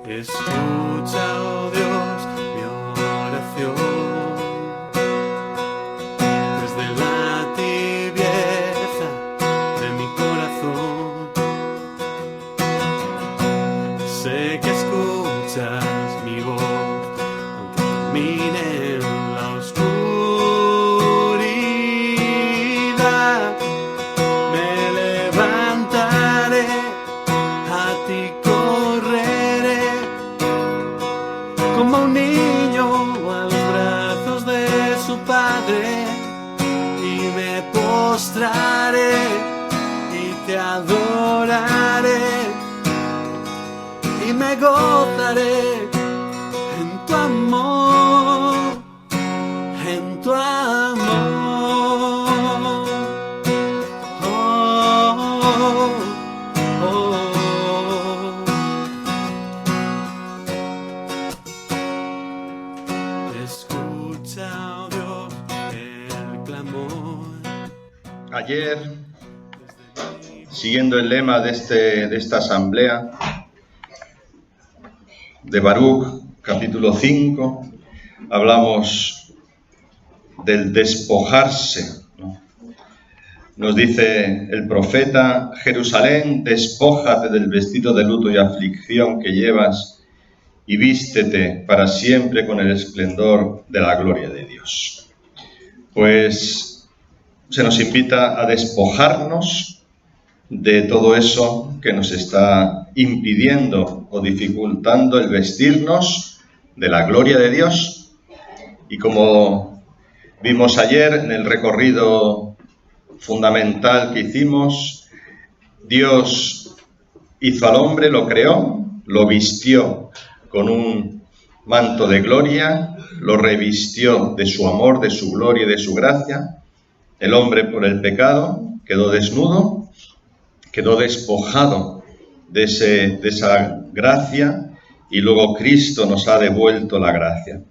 Escucha, oh Dios, mi oración. Desde la tibieza de mi corazón, sé que escuchas mi voz, aunque camine en la oscuridad. Me levantaré, a ti correré, como un niño a los brazos de su padre, y me postraré y te adoraré, y me gozaré en tu amor, en tu amor. Oh, oh, oh. Escucha, oh Dios, el clamor. Ayer, siguiendo el lema de esta asamblea de Baruch, capítulo 5, hablamos del despojarse, ¿no? Nos dice el profeta: Jerusalén, despójate del vestido de luto y aflicción que llevas y vístete para siempre con el esplendor de la gloria de Dios. Pues se nos invita a despojarnos de todo eso que nos está impidiendo o dificultando el vestirnos de la gloria de Dios. Y como vimos ayer en el recorrido fundamental que hicimos, Dios hizo al hombre, lo creó, lo vistió con un manto de gloria, lo revistió de su amor, de su gloria y de su gracia. El hombre, por el pecado, quedó desnudo, quedó despojado de esa gracia, y luego Cristo nos ha devuelto la gracia.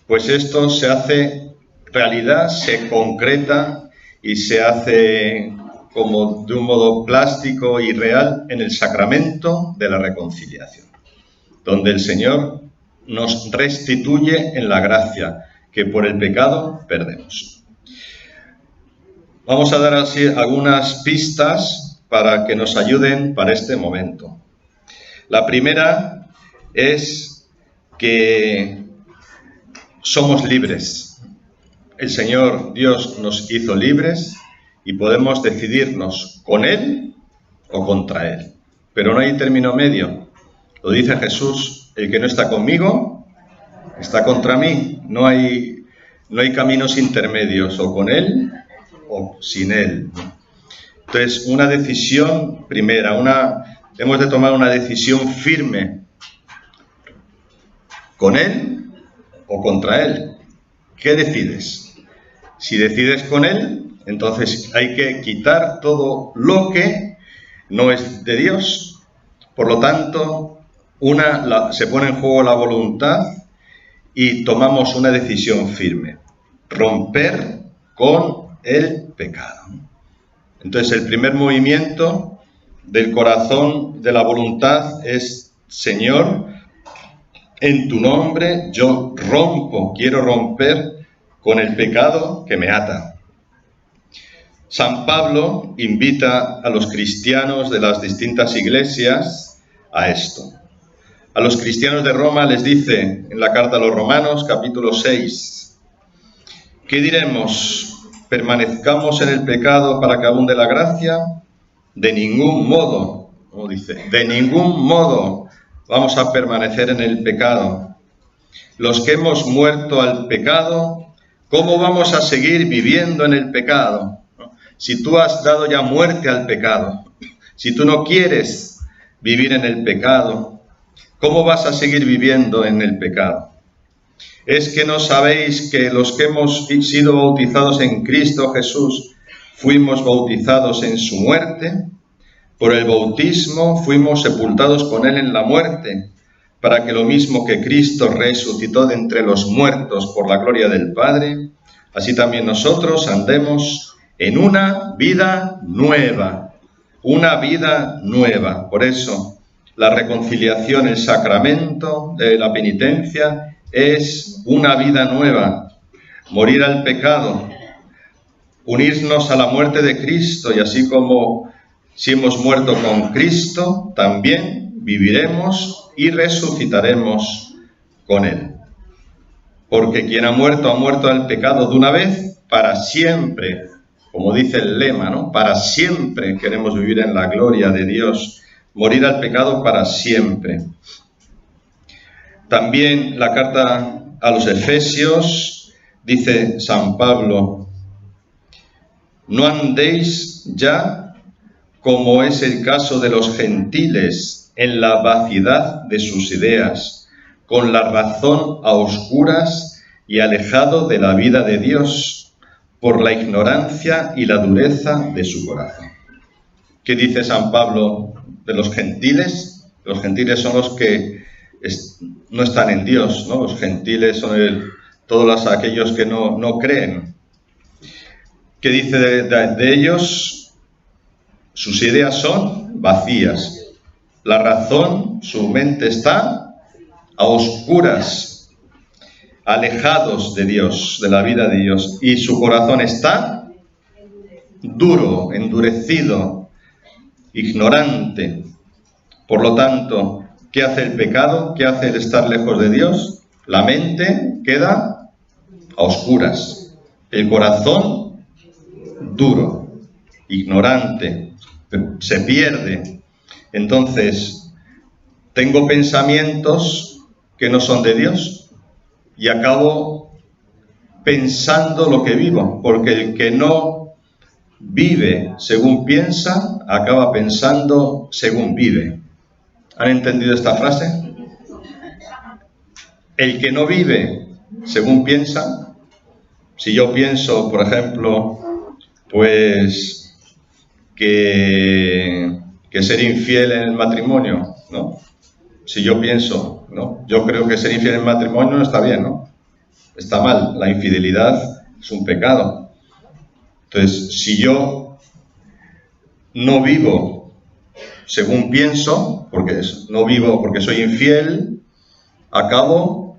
Pues esto se hace realidad, se concreta y se hace como de un modo plástico y real en el sacramento de la reconciliación, donde el Señor nos restituye en la gracia que por el pecado perdemos. Vamos a dar así algunas pistas para que nos ayuden para este momento. La primera es que somos libres. El Señor Dios nos hizo libres y podemos decidirnos con Él o contra Él. Pero no hay término medio. Lo dice Jesús: el que no está conmigo está contra mí. No hay caminos intermedios, o con Él o sin Él. Entonces, una decisión primera, hemos de tomar una decisión firme, con Él o contra Él. ¿Qué decides? Si decides con Él, entonces hay que quitar todo lo que no es de Dios. Por lo tanto, se pone en juego la voluntad y tomamos una decisión firme: romper con el pecado. Entonces, el primer movimiento del corazón, de la voluntad, es: Señor, en tu nombre yo quiero romper con el pecado que me ata. San Pablo invita a los cristianos de las distintas iglesias a esto. A los cristianos de Roma les dice en la carta a los Romanos, capítulo 6, ¿qué diremos? ¿Permanezcamos en el pecado para que abunde la gracia? De ningún modo, como dice, de ningún modo vamos a permanecer en el pecado. Los que hemos muerto al pecado, ¿cómo vamos a seguir viviendo en el pecado? Si tú has dado ya muerte al pecado, si tú no quieres vivir en el pecado, ¿cómo vas a seguir viviendo en el pecado? ¿Es que no sabéis que los que hemos sido bautizados en Cristo Jesús fuimos bautizados en su muerte? Por el bautismo fuimos sepultados con Él en la muerte, para que lo mismo que Cristo resucitó de entre los muertos por la gloria del Padre, así también nosotros andemos en una vida nueva. Una vida nueva. Por eso, la reconciliación, el sacramento de la penitencia, es una vida nueva, morir al pecado, unirnos a la muerte de Cristo, y así como si hemos muerto con Cristo, también viviremos y resucitaremos con Él. Porque quien ha muerto al pecado de una vez, para siempre, como dice el lema, ¿no? Para siempre queremos vivir en la gloria de Dios, morir al pecado para siempre. También la carta a los Efesios, dice San Pablo: no andéis ya, como es el caso de los gentiles, en la vaciedad de sus ideas, con la razón a oscuras y alejado de la vida de Dios, por la ignorancia y la dureza de su corazón. ¿Qué dice San Pablo de los gentiles? Los gentiles son los que no están en Dios, ¿no? Los gentiles son todos aquellos que no creen. ¿Qué dice de ellos? Sus ideas son vacías. La razón, su mente está a oscuras, alejados de Dios, de la vida de Dios, y su corazón está duro, endurecido, ignorante. Por lo tanto, ¿qué hace el pecado? ¿Qué hace el estar lejos de Dios? La mente queda a oscuras, el corazón duro, ignorante, se pierde. Entonces, tengo pensamientos que no son de Dios y acabo pensando lo que vivo, porque el que no vive según piensa, acaba pensando según vive. ¿Han entendido esta frase? El que no vive según piensa, si yo pienso, por ejemplo, pues que ser infiel en el matrimonio, ¿no? Si yo pienso, ¿no? Yo creo que ser infiel en el matrimonio no está bien, ¿no? Está mal, la infidelidad es un pecado. Entonces, si yo no vivo según pienso, no vivo porque soy infiel, acabo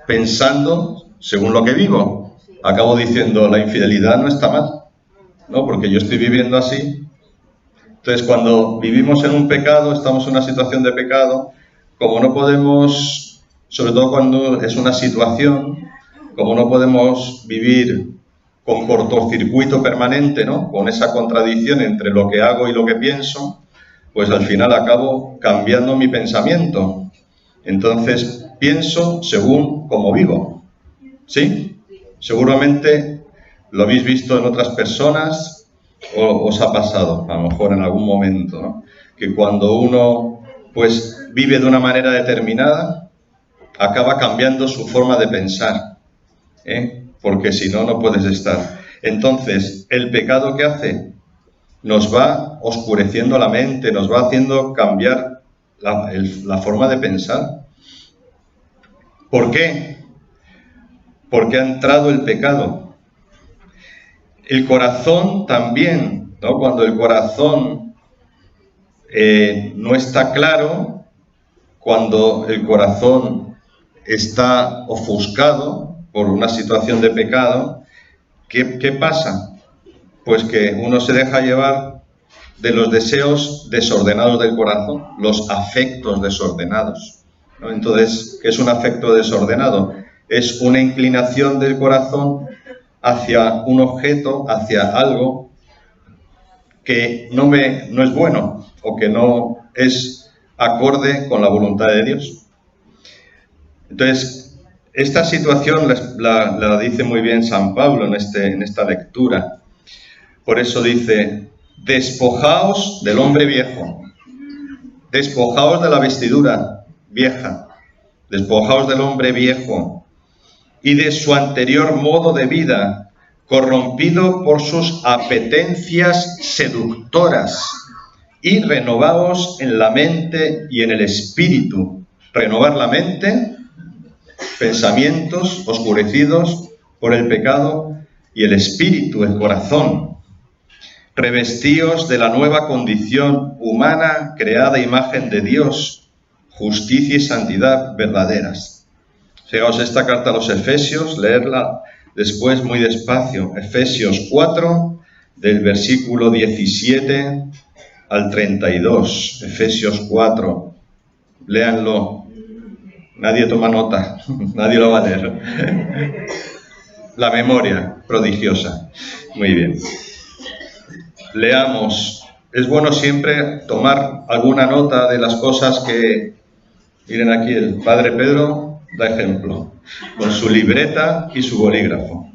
pensando según lo que vivo. Acabo diciendo, la infidelidad no está mal, ¿no? Porque yo estoy viviendo así. Entonces, cuando vivimos en un pecado, estamos en una situación de pecado, como no podemos, sobre todo cuando es una situación, como no podemos vivir con cortocircuito permanente, ¿no? Con esa contradicción entre lo que hago y lo que pienso, pues al final acabo cambiando mi pensamiento. Entonces, pienso según como vivo, ¿sí? Seguramente lo habéis visto en otras personas, o os ha pasado, a lo mejor en algún momento, ¿no? Que cuando uno pues vive de una manera determinada, acaba cambiando su forma de pensar, porque si no, no puedes estar. Entonces, el pecado que hace nos va oscureciendo la mente, nos va haciendo cambiar la forma de pensar. ¿Por qué? Porque ha entrado el pecado. El corazón también, ¿no? Cuando el corazón no está claro, cuando el corazón está ofuscado por una situación de pecado, ¿qué pasa? Pues que uno se deja llevar de los deseos desordenados del corazón, los afectos desordenados, ¿no? Entonces, ¿qué es un afecto desordenado? Es una inclinación del corazón hacia un objeto, hacia algo que no es bueno o que no es acorde con la voluntad de Dios. Entonces, esta situación la dice muy bien San Pablo en esta lectura. Por eso dice, despojaos del hombre viejo, despojaos de la vestidura vieja, despojaos del hombre viejo y de su anterior modo de vida, corrompido por sus apetencias seductoras, y renovaos en la mente y en el espíritu. Renovar la mente, pensamientos oscurecidos por el pecado, y el espíritu, el corazón, Revestíos de la nueva condición humana creada a imagen de Dios, justicia y santidad verdaderas. Fijaos esta carta a los Efesios, leerla después muy despacio. Efesios 4, del versículo 17 al 32. Efesios 4, léanlo. Nadie toma nota, nadie lo va a leer. La memoria prodigiosa. Muy bien. Leamos. Es bueno siempre tomar alguna nota de las cosas que... Miren aquí, el Padre Pedro da ejemplo, con su libreta y su bolígrafo.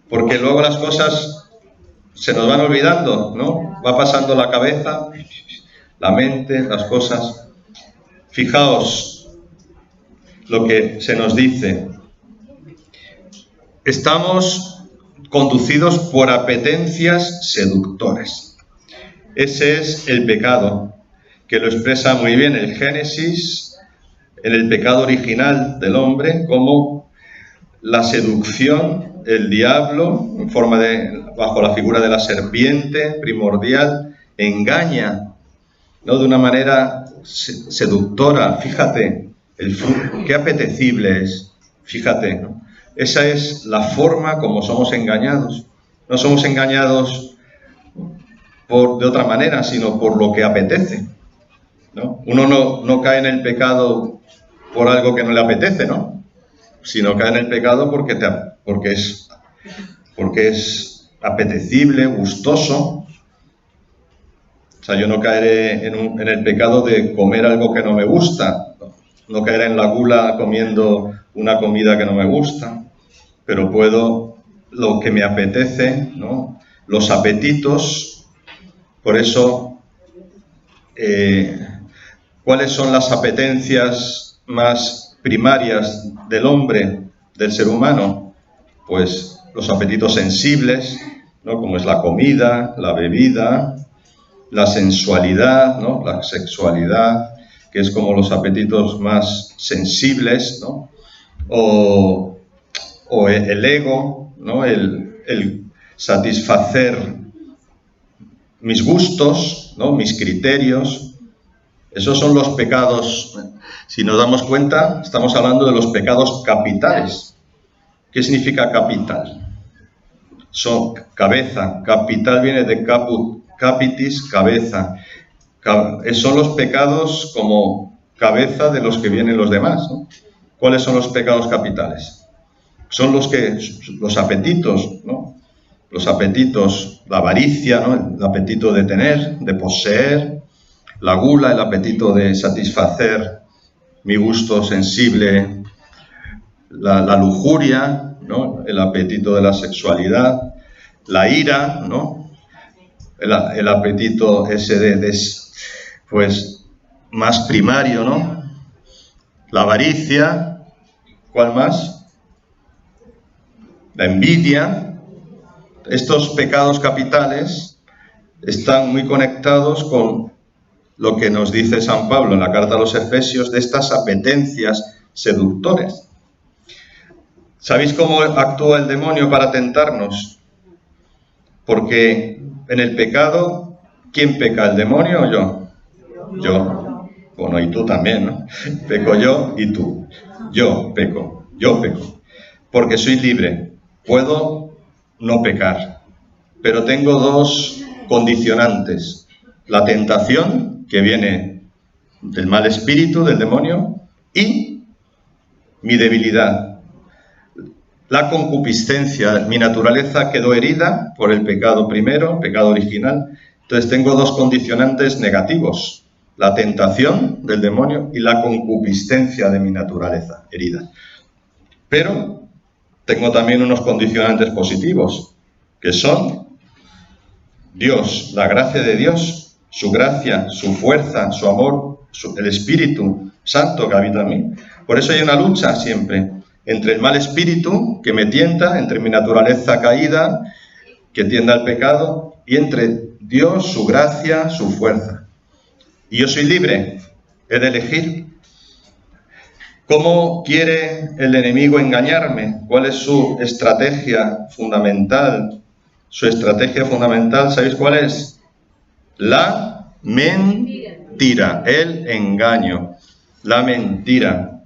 Porque luego las cosas se nos van olvidando, ¿no? Va pasando la cabeza, la mente, las cosas. Fijaos lo que se nos dice. Estamos conducidos por apetencias seductoras. Ese es el pecado, que lo expresa muy bien el Génesis, en el pecado original del hombre, como la seducción, el diablo, bajo la figura de la serpiente primordial, engaña, ¿no? De una manera seductora. Fíjate, el fruto, qué apetecible es, fíjate, ¿no? Esa es la forma como somos engañados. No somos engañados de otra manera, sino por lo que apetece, ¿no? Uno no cae en el pecado por algo que no le apetece, ¿no? Sino cae en el pecado porque es apetecible, gustoso. O sea, yo no caeré en el pecado de comer algo que no me gusta. No caeré en la gula comiendo una comida que no me gusta. Pero puedo, lo que me apetece, ¿no? Los apetitos. Por eso, ¿cuáles son las apetencias más primarias del hombre, del ser humano? Pues los apetitos sensibles, ¿no? Como es la comida, la bebida, la sensualidad, ¿no? La sexualidad, que es como los apetitos más sensibles, ¿no? O el ego, ¿no? El satisfacer mis gustos, ¿no? Mis criterios. Esos son los pecados. Si nos damos cuenta, estamos hablando de los pecados capitales. ¿Qué significa capital? Son cabeza. Capital viene de caput, capitis, cabeza. Son los pecados como cabeza de los que vienen los demás, ¿no? ¿Cuáles son los pecados capitales? Son los apetitos, ¿no? Los apetitos, la avaricia, ¿no? El apetito de tener, de poseer, la gula, el apetito de satisfacer mi gusto sensible, la lujuria, ¿no? El apetito de la sexualidad, la ira, ¿no? El apetito ese pues más primario, ¿no? La avaricia, ¿cuál más? La envidia. Estos pecados capitales están muy conectados con lo que nos dice San Pablo en la carta a los Efesios de estas apetencias seductores. ¿Sabéis cómo actúa el demonio para tentarnos? Porque en el pecado, ¿quién peca? ¿El demonio o yo? Yo. Bueno, y tú también, ¿no? Peco yo y tú. Yo peco. Porque soy libre. Puedo no pecar. Pero tengo dos condicionantes. La tentación, que viene del mal espíritu, del demonio, y mi debilidad. La concupiscencia, mi naturaleza quedó herida por el pecado primero, pecado original. Entonces tengo dos condicionantes negativos. La tentación del demonio y la concupiscencia de mi naturaleza herida. Pero tengo también unos condicionantes positivos, que son Dios, la gracia de Dios, su gracia, su fuerza, su amor, el Espíritu Santo que habita en mí. Por eso hay una lucha siempre entre el mal espíritu que me tienta, entre mi naturaleza caída que tiende al pecado, y entre Dios, su gracia, su fuerza. Y yo soy libre, he de elegir. ¿Cómo quiere el enemigo engañarme? ¿Cuál es su estrategia fundamental? Su estrategia fundamental, ¿sabéis cuál es? La mentira, el engaño, la mentira.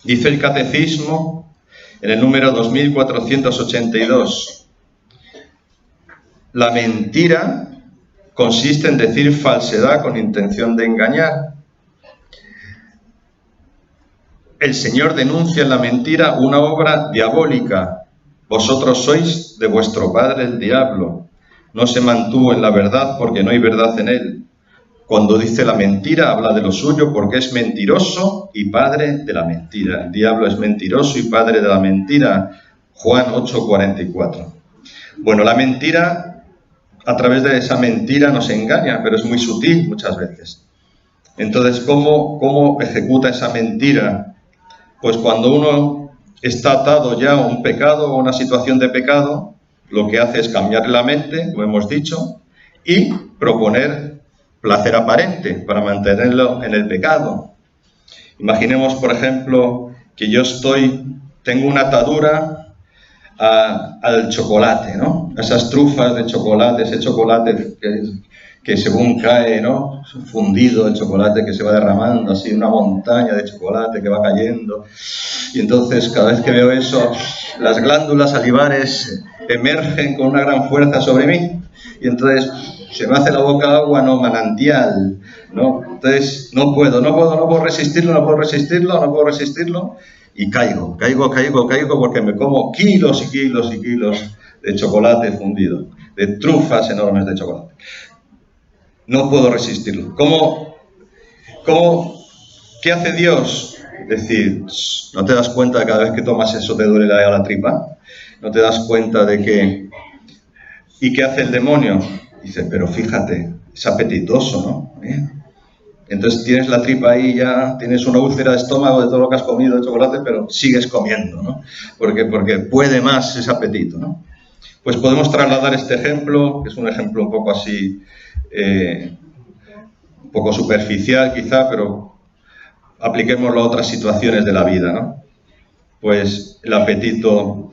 Dice el Catecismo en el número 2482. La mentira consiste en decir falsedad con intención de engañar. El Señor denuncia en la mentira una obra diabólica. Vosotros sois de vuestro padre el diablo. No se mantuvo en la verdad porque no hay verdad en él. Cuando dice la mentira, habla de lo suyo porque es mentiroso y padre de la mentira. El diablo es mentiroso y padre de la mentira. Juan 8:44. Bueno, la mentira, a través de esa mentira nos engaña, pero es muy sutil muchas veces. Entonces, ¿cómo ejecuta esa mentira? Pues cuando uno está atado ya a un pecado o a una situación de pecado, lo que hace es cambiarle la mente, como hemos dicho, y proponer placer aparente para mantenerlo en el pecado. Imaginemos, por ejemplo, que yo tengo una atadura al chocolate, ¿no? Esas trufas de chocolate, ese chocolate que según cae, ¿no? Fundido, el chocolate que se va derramando, así una montaña de chocolate que va cayendo. Y entonces cada vez que veo eso, las glándulas salivares emergen con una gran fuerza sobre mí. Y entonces se me hace la boca agua, no manantial, ¿no? Entonces no puedo resistirlo. Y caigo porque me como kilos y kilos y kilos de chocolate fundido, de trufas enormes de chocolate. No puedo resistirlo. ¿Qué hace Dios? Decir, ¿no te das cuenta de que cada vez que tomas eso te duele la tripa? ¿No te das cuenta de que... ¿Y qué hace el demonio? Dice, pero fíjate, es apetitoso, ¿no? Entonces tienes la tripa ahí ya, tienes una úlcera de estómago de todo lo que has comido de chocolate, pero sigues comiendo, ¿no? Porque puede más ese apetito, ¿no? Pues podemos trasladar este ejemplo, que es un ejemplo un poco así, un poco superficial quizá, pero apliquémoslo a otras situaciones de la vida, ¿no? Pues el apetito,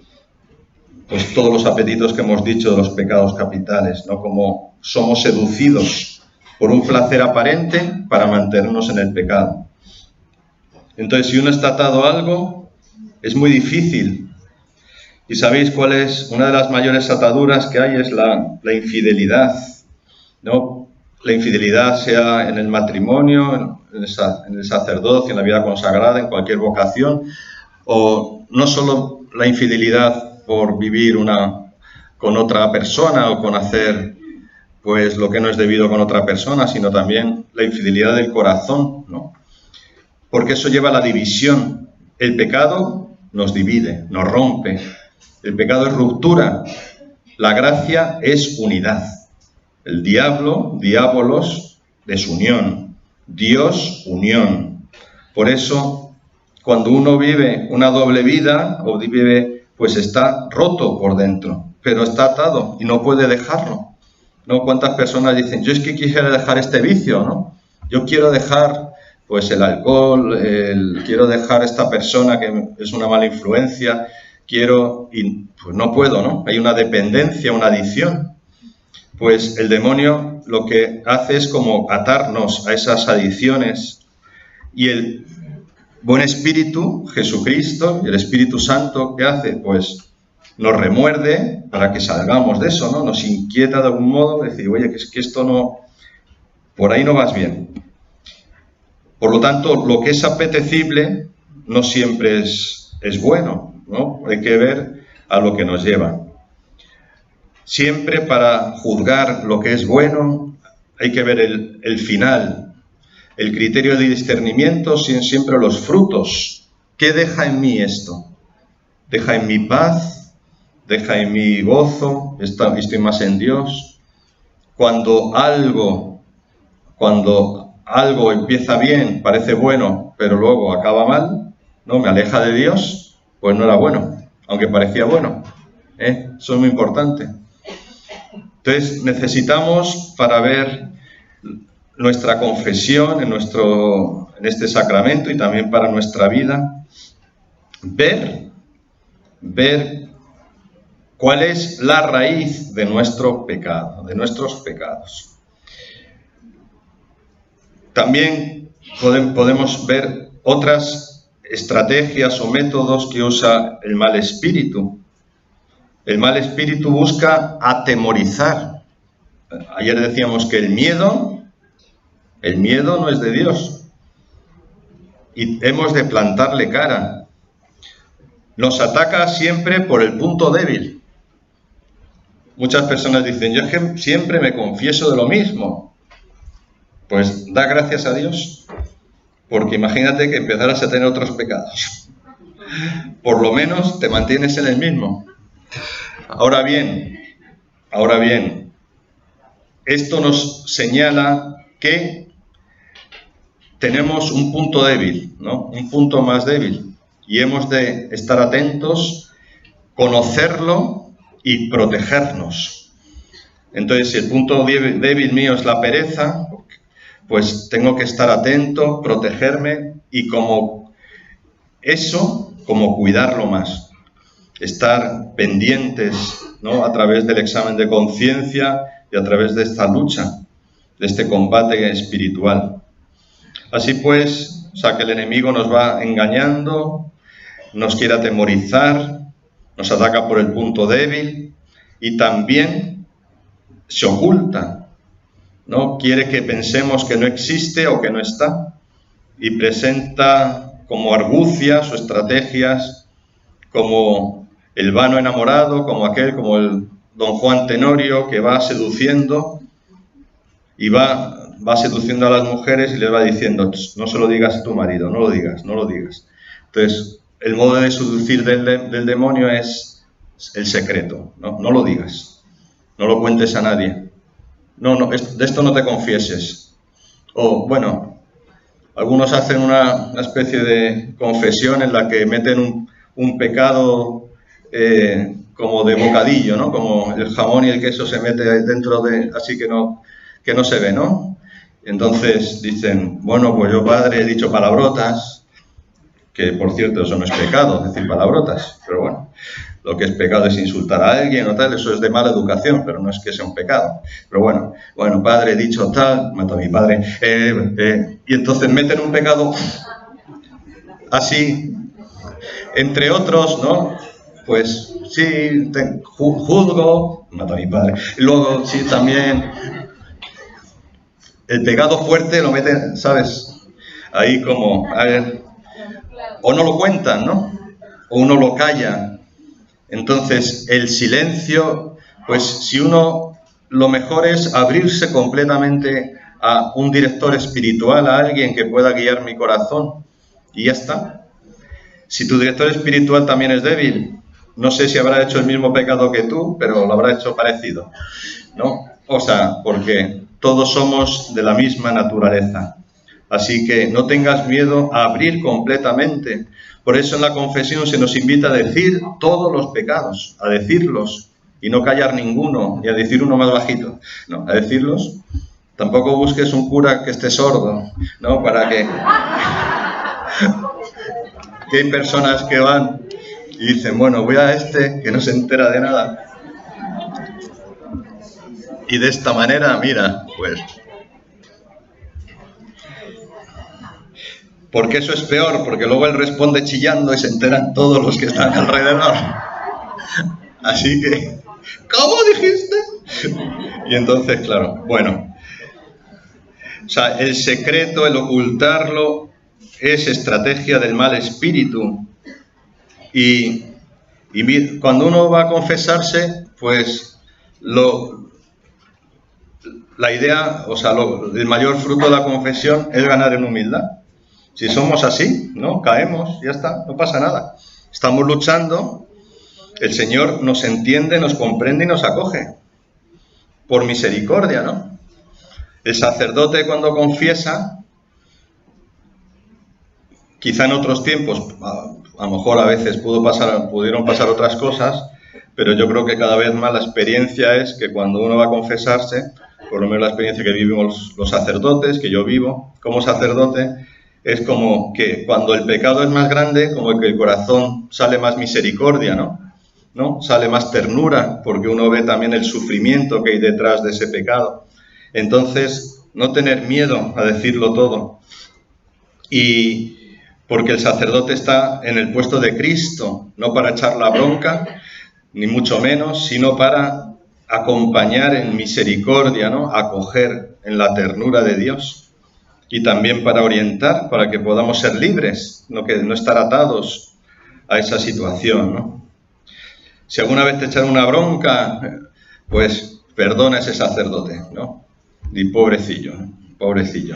pues todos los apetitos que hemos dicho de los pecados capitales, ¿no? Como somos seducidos por un placer aparente para mantenernos en el pecado. Entonces, si uno está atado a algo, es muy difícil. ¿Y sabéis cuál es? Una de las mayores ataduras que hay es la infidelidad, ¿no? La infidelidad sea en el matrimonio, en el sacerdocio, en la vida consagrada, en cualquier vocación, o no solo la infidelidad por vivir con otra persona o con hacer pues lo que no es debido con otra persona, sino también la infidelidad del corazón, ¿no? Porque eso lleva a la división. El pecado nos divide, nos rompe. El pecado es ruptura. La gracia es unidad. El diabolos, desunión. Dios, unión. Por eso, cuando uno vive una doble vida, pues está roto por dentro, pero está atado y no puede dejarlo. ¿No? ¿Cuántas personas dicen, yo es que quisiera dejar este vicio, ¿no? Yo quiero dejar pues el alcohol, quiero dejar esta persona que es una mala influencia, y pues no puedo, ¿no? Hay una dependencia, una adicción. Pues el demonio lo que hace es como atarnos a esas adicciones, y el buen espíritu, Jesucristo, y el Espíritu Santo, ¿qué hace? Pues nos remuerde para que salgamos de eso, ¿no? Nos inquieta de algún modo, decir, oye, que es que esto no, por ahí no vas bien. Por lo tanto, lo que es apetecible no siempre es bueno, ¿no? Hay que ver a lo que nos lleva. Siempre para juzgar lo que es bueno hay que ver el final. El criterio de discernimiento son siempre los frutos. ¿Qué deja en mí esto? ¿Deja en mi paz? ¿Deja en mi gozo? ¿Estoy más en Dios? Cuando algo empieza bien, parece bueno, pero luego acaba mal, ¿no? Me aleja de Dios, pues no era bueno, aunque parecía bueno. Eso es muy importante. Entonces necesitamos, para ver nuestra confesión en este sacramento y también para nuestra vida, ver cuál es la raíz de nuestro pecado, de nuestros pecados. También podemos ver otras estrategias o métodos que usa el mal espíritu. El mal espíritu busca atemorizar. Ayer decíamos que el miedo no es de Dios. Y hemos de plantarle cara. Nos ataca siempre por el punto débil. Muchas personas dicen, yo es que siempre me confieso de lo mismo. Pues da gracias a Dios, porque imagínate que empezaras a tener otros pecados. Por lo menos te mantienes en el mismo. Ahora bien, esto nos señala que tenemos un punto débil, ¿no? Un punto más débil. Y hemos de estar atentos, conocerlo y protegernos. Entonces, si el punto débil mío es la pereza, pues tengo que estar atento, protegerme y como cuidarlo más. Estar pendientes, ¿no? A través del examen de conciencia y a través de esta lucha, de este combate espiritual. Así pues, que el enemigo nos va engañando, nos quiere atemorizar, nos ataca por el punto débil y también se oculta, ¿no? Quiere que pensemos que no existe o que no está y presenta como argucias o estrategias como el vano enamorado, como el don Juan Tenorio que va seduciendo y va seduciendo a las mujeres y les va diciendo, no se lo digas a tu marido, no lo digas. Entonces, el modo de seducir del demonio es el secreto, no lo digas, no lo cuentes a nadie, de esto no te confieses. O, bueno, algunos hacen una especie de confesión en la que meten un pecado como de bocadillo, ¿no? Como el jamón y el queso se mete dentro así que no se ve, ¿no? Entonces dicen, bueno, pues yo, padre, he dicho palabrotas, que por cierto eso no es pecado, decir palabrotas, pero bueno, lo que es pecado es insultar a alguien o tal, eso es de mala educación, pero no es que sea un pecado. Pero bueno, padre, he dicho tal, mato a mi padre, y entonces meten un pecado así, entre otros, ¿no? Pues sí, juzgo, mato a mi padre, y luego sí también el pecado fuerte lo meten, ¿sabes? Ahí como, a ver, o no lo cuentan, ¿no? O uno lo calla. Entonces, el silencio, pues si uno, lo mejor es abrirse completamente a un director espiritual, a alguien que pueda guiar mi corazón, y ya está. Si tu director espiritual también es débil, no sé si habrá hecho el mismo pecado que tú, pero lo habrá hecho parecido, ¿no? O sea, porque todos somos de la misma naturaleza. Así que no tengas miedo a abrir completamente. Por eso en la confesión se nos invita a decir todos los pecados, a decirlos y no callar ninguno, y a decir uno más bajito, no, a decirlos. Tampoco busques un cura que esté sordo, ¿no? Para que hay personas que van y dicen, bueno, voy a este que no se entera de nada. Y de esta manera, mira, pues... Porque eso es peor, porque luego él responde chillando y se enteran todos los que están alrededor. Así que, ¿cómo dijiste? Y entonces, claro, bueno. O sea, el secreto, el ocultarlo, es estrategia del mal espíritu. Y cuando uno va a confesarse, pues la idea, o sea, el mayor fruto de la confesión es ganar en humildad. Si somos así, ¿no? Caemos, ya está, no pasa nada. Estamos luchando, el Señor nos entiende, nos comprende y nos acoge. Por misericordia, ¿no? El sacerdote cuando confiesa, quizá en otros tiempos, a lo mejor a veces pudieron pasar otras cosas, pero yo creo que cada vez más la experiencia es que cuando uno va a confesarse, por lo menos la experiencia que vivimos los sacerdotes, que yo vivo como sacerdote, es como que cuando el pecado es más grande, como que el corazón sale más misericordia, ¿no? Sale más ternura, porque uno ve también el sufrimiento que hay detrás de ese pecado. Entonces, no tener miedo a decirlo todo. Y porque el sacerdote está en el puesto de Cristo, no para echar la bronca, ni mucho menos, sino para acompañar en misericordia, ¿no? Acoger en la ternura de Dios. Y también para orientar, para que podamos ser libres, no estar atados a esa situación, ¿no? Si alguna vez te echan una bronca, pues perdona a ese sacerdote, ¿no? Y pobrecillo, ¿no? Pobrecillo,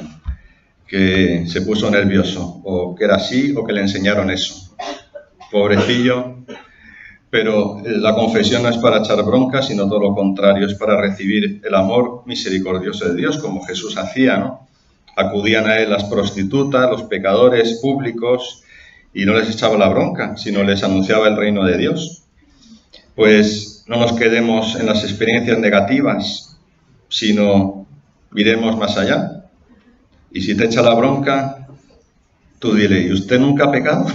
que se puso nervioso, o que era así, o que le enseñaron eso. Pobrecillo. Pero la confesión no es para echar bronca, sino todo lo contrario, es para recibir el amor misericordioso de Dios, como Jesús hacía, ¿no? Acudían a él las prostitutas, los pecadores públicos, y no les echaba la bronca, sino les anunciaba el reino de Dios. Pues no nos quedemos en las experiencias negativas, sino miremos más allá. Y si te echa la bronca, tú dile, ¿y usted nunca ha pecado?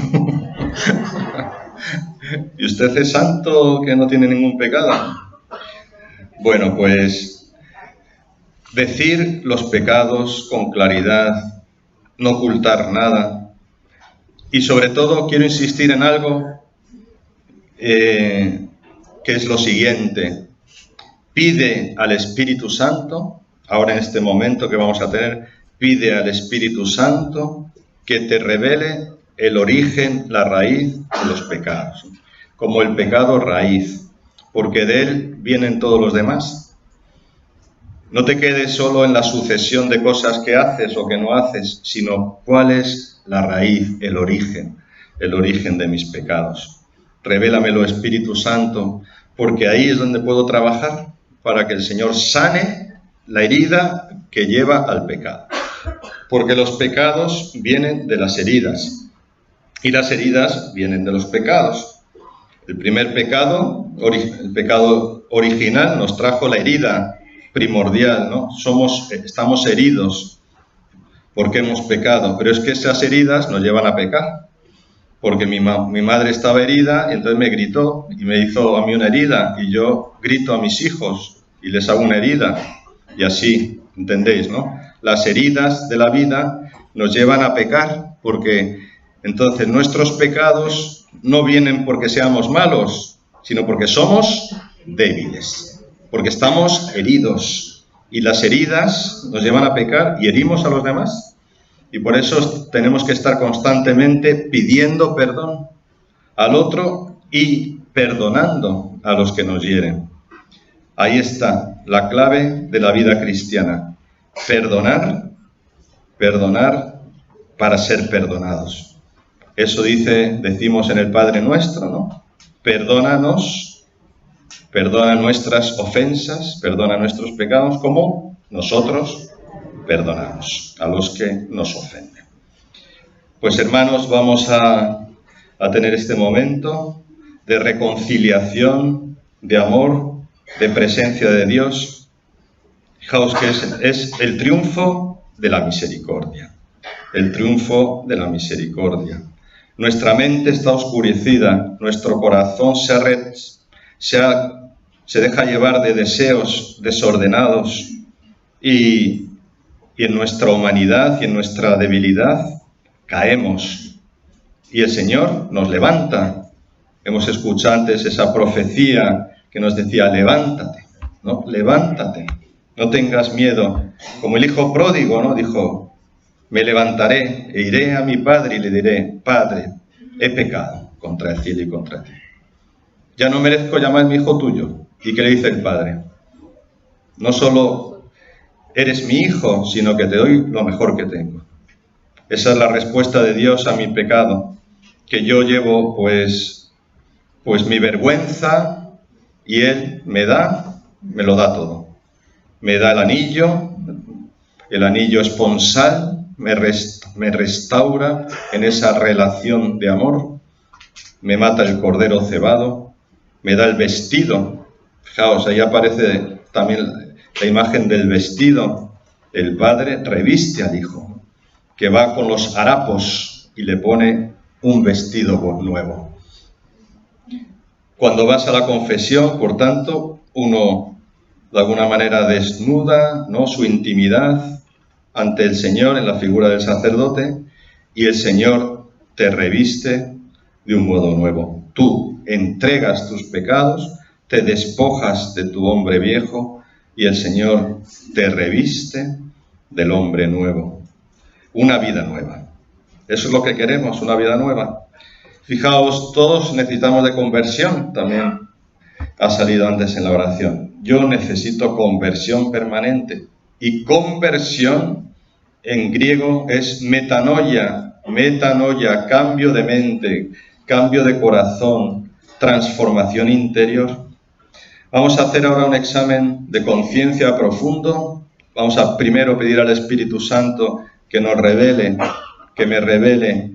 ¿Y usted es santo que no tiene ningún pecado? Bueno, pues decir los pecados con claridad, no ocultar nada. Y sobre todo quiero insistir en algo que es lo siguiente. Pide al Espíritu Santo, ahora en este momento que vamos a tener, pide al Espíritu Santo que te revele el origen, la raíz de los pecados, como el pecado raíz, porque de él vienen todos los demás. No te quedes solo en la sucesión de cosas que haces o que no haces, sino cuál es la raíz, el origen de mis pecados. Revélamelo, Espíritu Santo, porque ahí es donde puedo trabajar para que el Señor sane la herida que lleva al pecado. Porque los pecados vienen de las heridas y las heridas vienen de los pecados. El primer pecado, el pecado original, nos trajo la herida primordial, ¿no? Estamos heridos porque hemos pecado, pero es que esas heridas nos llevan a pecar. Porque mi madre estaba herida y entonces me gritó y me hizo a mí una herida y yo grito a mis hijos y les hago una herida y así, ¿entendéis, no? Las heridas de la vida nos llevan a pecar porque entonces nuestros pecados no vienen porque seamos malos, sino porque somos débiles, porque estamos heridos y las heridas nos llevan a pecar y herimos a los demás. Y por eso tenemos que estar constantemente pidiendo perdón al otro y perdonando a los que nos hieren. Ahí está la clave de la vida cristiana. Perdonar para ser perdonados. Eso decimos en el Padre Nuestro, ¿no? Perdónanos, perdona nuestras ofensas, perdona nuestros pecados, como nosotros perdonamos a los que nos ofenden. Pues hermanos, vamos a tener este momento de reconciliación, de amor, de presencia de Dios. Fijaos que es el triunfo de la misericordia. El triunfo de la misericordia. Nuestra mente está oscurecida, nuestro corazón se deja llevar de deseos desordenados y en nuestra humanidad y en nuestra debilidad caemos y el Señor nos levanta. Hemos escuchado antes esa profecía que nos decía, levántate, ¿no? Levántate, no tengas miedo. Como el hijo pródigo, ¿no? Dijo, me levantaré e iré a mi padre y le diré, Padre, he pecado contra el cielo y contra ti. Ya no merezco llamarme hijo tuyo. ¿Y qué le dice el padre? No solo eres mi hijo, sino que te doy lo mejor que tengo. Esa es la respuesta de Dios a mi pecado, que yo llevo pues mi vergüenza y Él me lo da todo. Me da el anillo esponsal, me restaura en esa relación de amor, me mata el cordero cebado, me da el vestido. Fijaos, ahí aparece también la imagen del vestido. El padre reviste al hijo, que va con los harapos y le pone un vestido nuevo. Cuando vas a la confesión, por tanto, uno de alguna manera desnuda, ¿no?, su intimidad ante el Señor en la figura del sacerdote y el Señor te reviste de un modo nuevo. Tú entregas tus pecados, te despojas de tu hombre viejo y el Señor te reviste del hombre nuevo. Una vida nueva. Eso es lo que queremos, una vida nueva. Fijaos, todos necesitamos de conversión, también ha salido antes en la oración. Yo necesito conversión permanente. Y conversión en griego es metanoia, cambio de mente, cambio de corazón, transformación interior. Vamos a hacer ahora un examen de conciencia profundo. Vamos a primero pedir al Espíritu Santo que nos revele, que me revele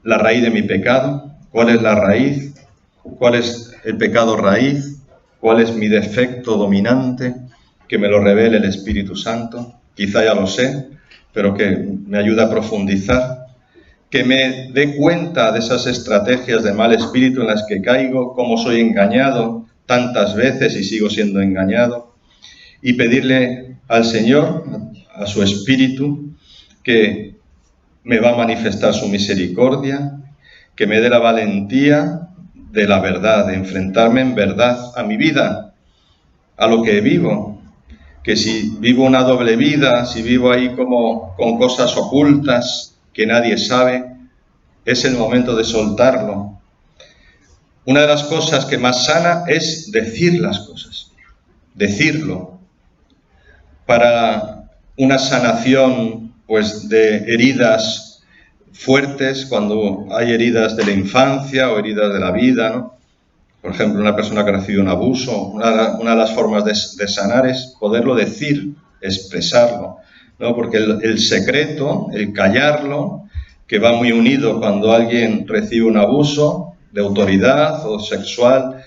la raíz de mi pecado. ¿Cuál es la raíz? ¿Cuál es el pecado raíz? ¿Cuál es mi defecto dominante? Que me lo revele el Espíritu Santo. Quizá ya lo sé, pero que me ayude a profundizar. Que me dé cuenta de esas estrategias de mal espíritu en las que caigo, cómo soy engañado tantas veces y sigo siendo engañado. Y pedirle al Señor, a su Espíritu, que me va a manifestar su misericordia, que me dé la valentía de la verdad, de enfrentarme en verdad a mi vida, a lo que vivo. Que si vivo una doble vida, si vivo ahí como con cosas ocultas que nadie sabe, es el momento de soltarlo. Una de las cosas que más sana es decir las cosas, decirlo. Para una sanación pues de heridas fuertes, cuando hay heridas de la infancia o heridas de la vida, ¿no? Por ejemplo, una persona que ha recibido un abuso, una de las formas de sanar es poderlo decir, expresarlo, ¿no? Porque el secreto, el callarlo, que va muy unido cuando alguien recibe un abuso de autoridad o sexual,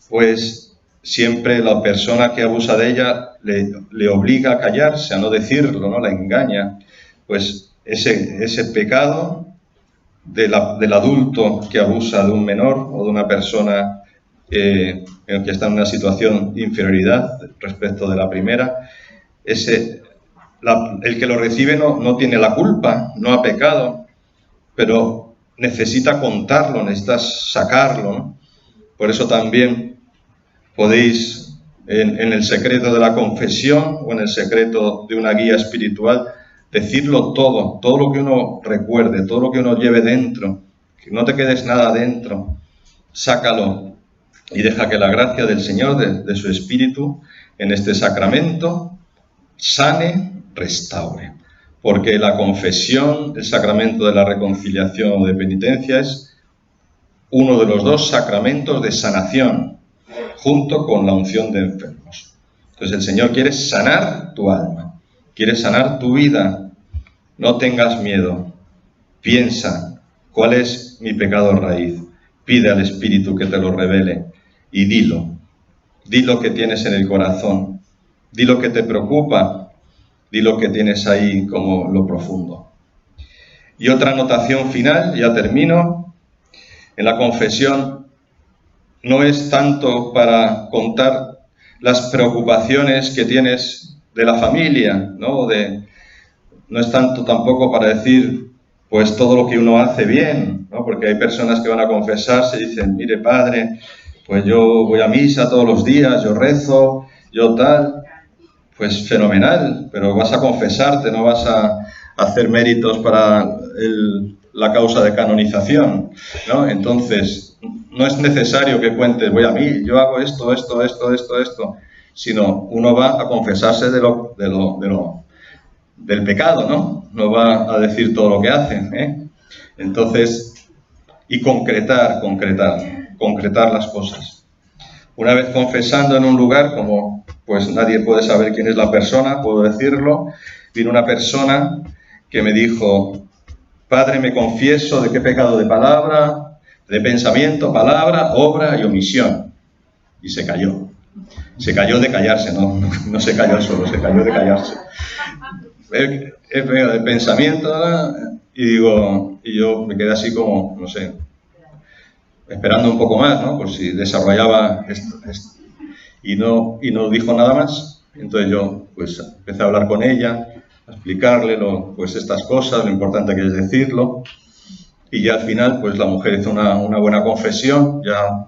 pues siempre la persona que abusa de ella le obliga a callarse, a no decirlo, ¿no? La engaña. Pues ese pecado del adulto que abusa de un menor o de una persona que está en una situación de inferioridad respecto de la primera, el que lo recibe no tiene la culpa, no ha pecado, pero necesita contarlo, necesita sacarlo, ¿no? Por eso también podéis, en el secreto de la confesión o en el secreto de una guía espiritual, decirlo todo lo que uno recuerde, todo lo que uno lleve dentro, que no te quedes nada dentro, sácalo y deja que la gracia del Señor, de su Espíritu, en este sacramento, sane, restaure. Porque la confesión, el sacramento de la reconciliación o de penitencia, es uno de los dos sacramentos de sanación, junto con la unción de enfermos. Entonces el Señor quiere sanar tu alma, quiere sanar tu vida. No tengas miedo, piensa cuál es mi pecado raíz, pide al Espíritu que te lo revele y dilo. Di lo que tienes en el corazón, di lo que te preocupa, di lo que tienes ahí como lo profundo. Y otra anotación final, ya termino. En la confesión no es tanto para contar las preocupaciones que tienes de la familia, ¿no? No es tanto tampoco para decir pues todo lo que uno hace bien, ¿no? Porque hay personas que van a confesarse y dicen, mire padre, pues yo voy a misa todos los días, yo rezo, yo tal. Pues fenomenal, pero vas a confesarte, no vas a hacer méritos para la causa de canonización, ¿no? Entonces, no es necesario que cuentes, voy a mí, yo hago esto, sino uno va a confesarse del pecado, ¿no? No va a decir todo lo que hace, ¿eh? Entonces, y concretar las cosas. Una vez confesando en un lugar, como pues nadie puede saber quién es la persona, puedo decirlo, vino una persona que me dijo, Padre, me confieso de qué pecado de palabra, de pensamiento, palabra, obra y omisión. Y se cayó. Se cayó de callarse, no se cayó solo, se cayó de callarse. De pensamiento, y yo me quedé así como, no sé, esperando un poco más, ¿no? Por si desarrollaba esto. Y no dijo nada más. Entonces yo pues empecé a hablar con ella a explicarle pues estas cosas, lo importante que es decirlo. Y ya al final, pues la mujer hizo una buena confesión, ya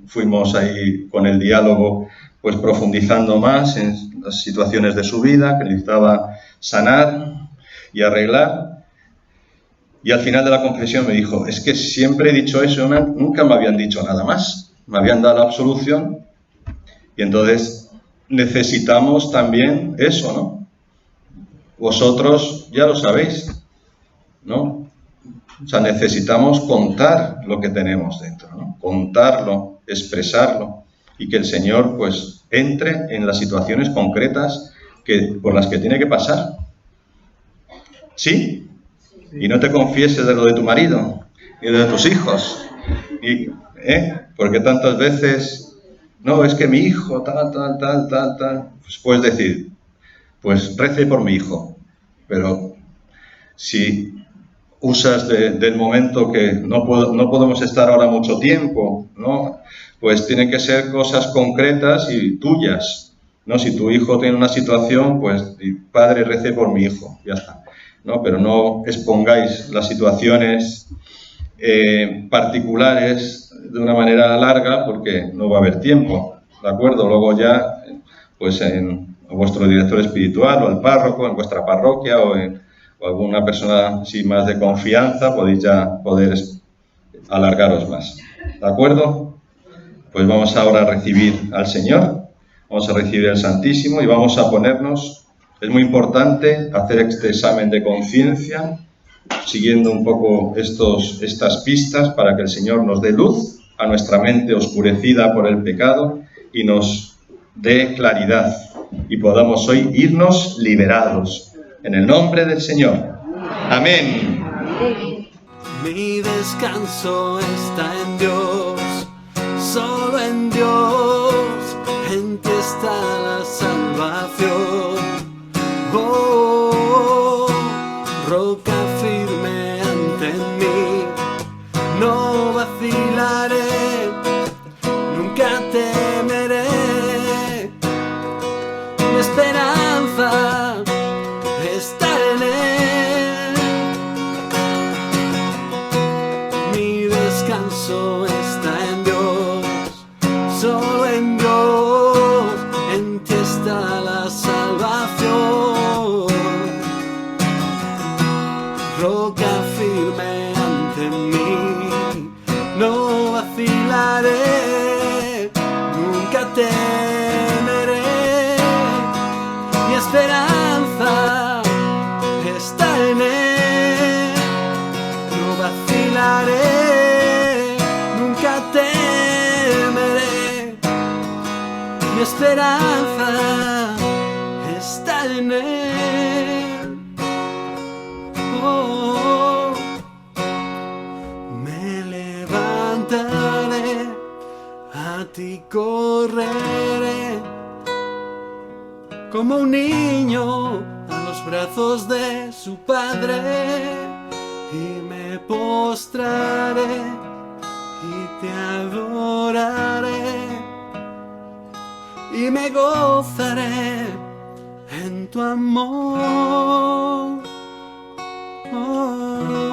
fuimos ahí con el diálogo, pues profundizando más en las situaciones de su vida que necesitaba sanar y arreglar. Y al final de la confesión me dijo, es que siempre he dicho eso, nunca me habían dicho nada más, me habían dado la absolución y entonces necesitamos también eso, ¿no? Vosotros ya lo sabéis, ¿no? O sea, necesitamos contar lo que tenemos dentro, ¿no? Contarlo, expresarlo y que el Señor pues entre en las situaciones concretas por las que tiene que pasar. ¿Sí? Y no te confieses de lo de tu marido, ni de tus hijos. Porque tantas veces, no, es que mi hijo, tal. Pues puedes decir, pues rece por mi hijo. Pero si usas del momento que no podemos estar ahora mucho tiempo, ¿no? Pues tienen que ser cosas concretas y tuyas, ¿no? Si tu hijo tiene una situación, pues padre, rece por mi hijo, ya está, ¿no? Pero no expongáis las situaciones particulares de una manera larga porque no va a haber tiempo, ¿de acuerdo? Luego ya, pues en vuestro director espiritual o al párroco, en vuestra parroquia o alguna persona así más de confianza, podéis ya poder alargaros más, ¿de acuerdo? Pues vamos ahora a recibir al Señor, vamos a recibir el Santísimo y vamos a ponernos, es muy importante hacer este examen de conciencia, siguiendo un poco estas pistas para que el Señor nos dé luz a nuestra mente oscurecida por el pecado y nos dé claridad y podamos hoy irnos liberados. En el nombre del Señor. Amén. Mi descanso está en Dios, solo en Dios, en ti está la salvación. Oh, roca firme ante mí, no vacilaré, nunca temeré. Mi esperanza está en Él. Mi descanso está en Dios, solo en Dios, en ti está la salvación. Roca firme ante mí, no vacilaré, nunca temeré. Mi esperanza está en Él, no vacilaré, nunca temeré. Mi esperanza está en Él. Oh, me levantaré, a ti correré, como un niño a los brazos de su padre, y me postraré y te adoraré y me gozaré en tu amor. Oh.